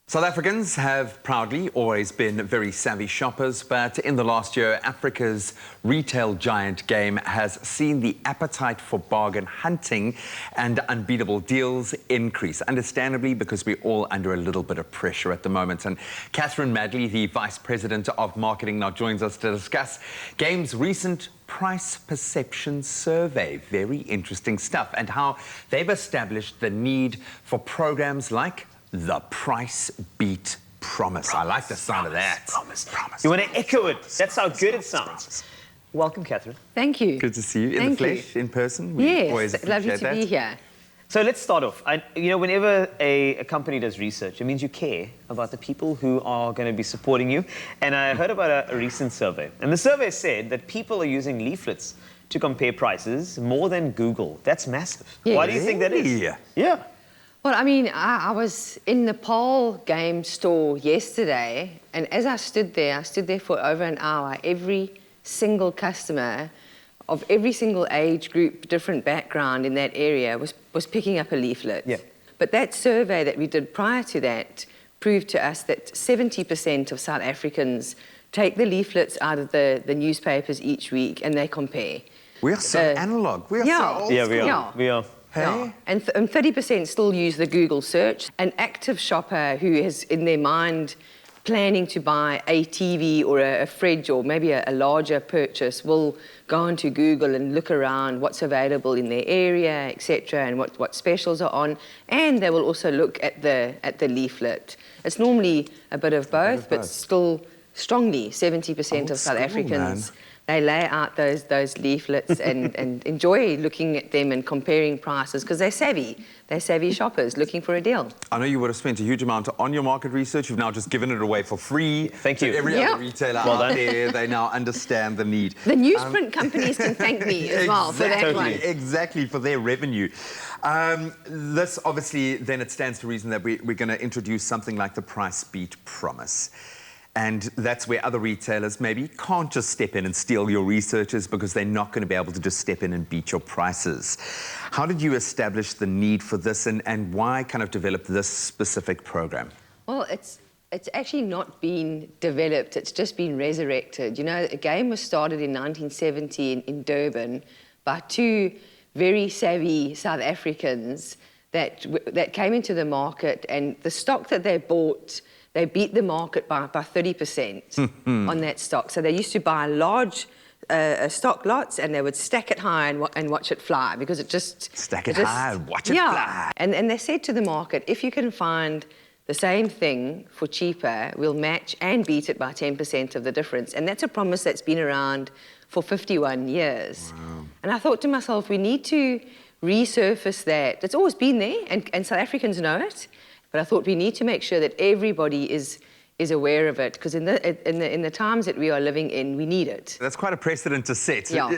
South Africans have proudly always been very savvy shoppers, but in the last year, Africa's retail giant Game has seen the appetite for bargain hunting and unbeatable deals increase, understandably because we're all under a little bit of pressure at the moment. And Katherine Madley, the Vice President of Marketing, now joins us to discuss Game's recent price perception survey. Very interesting stuff, and how they've established the need for programs like the Price Beat Promise. I like the sound of that. Promise. You want to echo it. That's how good it sounds. Welcome, Katherine. Thank you. Good to see you in the flesh, in person. Yes, lovely to be here. So let's start off. Whenever a company does research, it means you care about the people who are going to be supporting you. And I heard about a recent survey. And the survey said that people are using leaflets to compare prices more than Google. That's massive. Yeah. Why do you think that is? Yeah. Well, I mean, I was in the Paul Game store yesterday, and as I stood there for over an hour. Every single customer of every single age group, different background in that area was picking up a leaflet. Yeah. But that survey that we did prior to that proved to us that 70% of South Africans take the leaflets out of the newspapers each week and they compare. We're so analog. We're so old school. We are. Hey? Yeah. And 30% still use the Google search. An active shopper who is in their mind planning to buy a TV or a fridge or maybe a larger purchase will go onto Google and look around what's available in their area, etc., and what specials are on. And they will also look at the leaflet. It's normally a bit of both, but still strongly 70% of South Africans. They lay out those leaflets and enjoy looking at them and comparing prices because they're savvy. They're savvy shoppers looking for a deal. I know you would have spent a huge amount on your market research. You've now just given it away for free. Thank you. To every other retailer out there. They now understand the need. The newsprint companies can thank me as well for that one. Exactly, for their revenue. This obviously, then it stands to reason that we're going to introduce something like the Price Beat Promise. And that's where other retailers maybe can't just step in and steal your researchers because they're not going to be able to just step in and beat your prices. How did you establish the need for this and why kind of develop this specific program? Well, it's actually not been developed, it's just been resurrected. You know, the Game was started in 1970 in Durban by two very savvy South Africans that came into the market, and the stock that they bought, they beat the market by 30% on that stock. So they used to buy large stock lots and they would stack it high and watch it fly because it just... Stack it high and watch it fly. And they said to the market, if you can find the same thing for cheaper, we'll match and beat it by 10% of the difference. And that's a promise that's been around for 51 years. Wow. And I thought to myself, we need to resurface that. It's always been there and South Africans know it. But I thought we need to make sure that everybody is aware of it, because in the times that we are living in, we need it. That's quite a precedent to set. Yeah.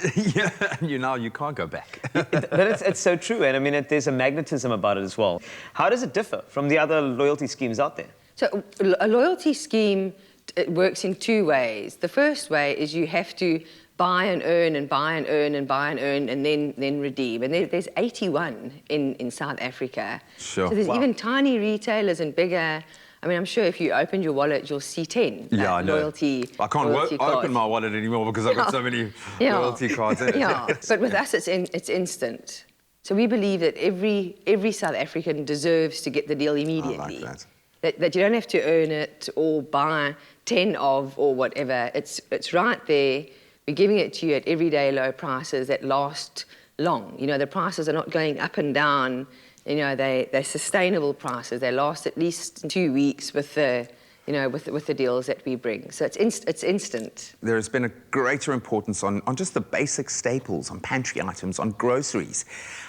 You can't go back. But it's so true, and I mean, there's a magnetism about it as well. How does it differ from the other loyalty schemes out there? So a loyalty scheme, it works in two ways. The first way is you have to buy and earn and buy and earn and buy and earn and then redeem. And there's 81 in South Africa. Sure. So there's even tiny retailers and bigger. I mean, I'm sure if you open your wallet, you'll see 10 loyalty I can't open my wallet anymore because I've got so many loyalty cards in it. Yeah, but with us, it's instant. So we believe that every South African deserves to get the deal immediately. I like that. That you don't have to earn it or buy 10 of or whatever. It's right there. We're giving it to you at everyday low prices that last long. You know, the prices are not going up and down. You know, they're sustainable prices. They last at least 2 weeks with the deals that we bring. So it's instant. There has been a greater importance on just the basic staples, on pantry items, on groceries.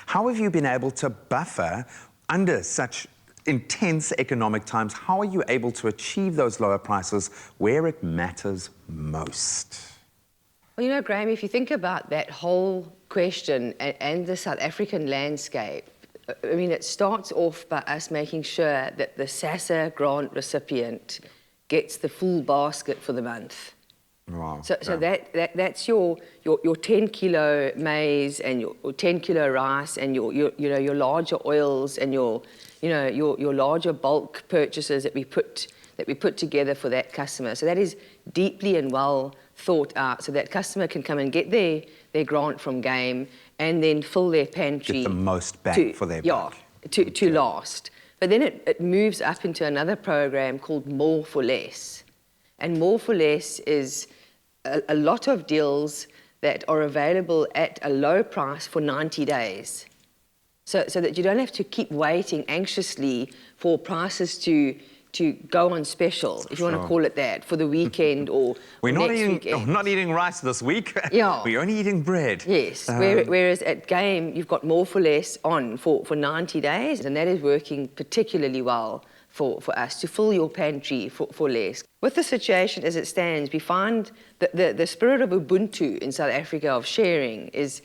How have you been able to buffer under such intense economic times? How are you able to achieve those lower prices where it matters most? Well, you know, Graham, if you think about that whole question and the South African landscape, I mean, it starts off by us making sure that the SASSA grant recipient gets the full basket for the month. Wow. So that's your 10 kilo maize and your 10 kilo rice and your larger oils and your larger bulk purchases that we put together for that customer. So that is deeply and well thought out, so that customer can come and get their grant from Game and then fill their pantry. Get the most bang for their buck. To last. But then it moves up into another program called More for Less. And More for Less is a lot of deals that are available at a low price for 90 days. So that you don't have to keep waiting anxiously for prices to go on special, if you want to call it that, for the weekend or We're next weekend. not eating rice this week. Yeah. We're only eating bread. Yes, whereas at Game, you've got More for Less on for 90 days, and that is working particularly well for us to fill your pantry for less. With the situation as it stands, we find that the spirit of Ubuntu in South Africa of sharing is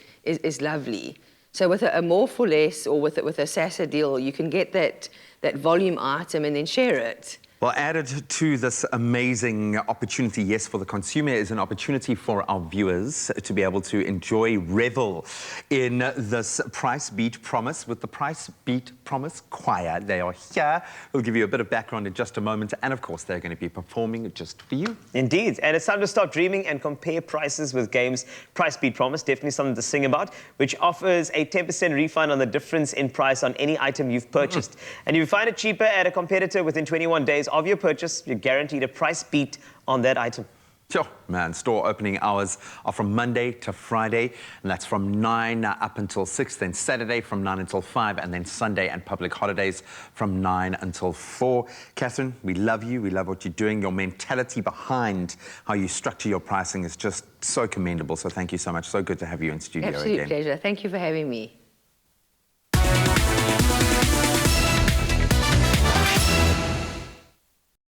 lovely. So with a More for Less or with a SASSA deal, you can get that volume item and then share it. Well, added to this amazing opportunity, yes, for the consumer, is an opportunity for our viewers to be able to enjoy, revel in this Price Beat Promise with the Price Beat Promise Choir. They are here. We'll give you a bit of background in just a moment. And of course, they're going to be performing just for you. Indeed. And it's time to stop dreaming and compare prices with Game's Price Beat Promise. Definitely something to sing about, which offers a 10% refund on the difference in price on any item you've purchased. And if you find it cheaper at a competitor within 21 days of your purchase, you're guaranteed a price beat on that item. Sure, man. Store opening hours are from Monday to Friday, and that's from 9 up until 6, then Saturday from 9 until 5, and then Sunday and public holidays from 9 until 4. Catherine, we love you. We love what you're doing. Your mentality behind how you structure your pricing is just so commendable. So thank you so much. So good to have you in studio again. Absolute pleasure. Thank you for having me.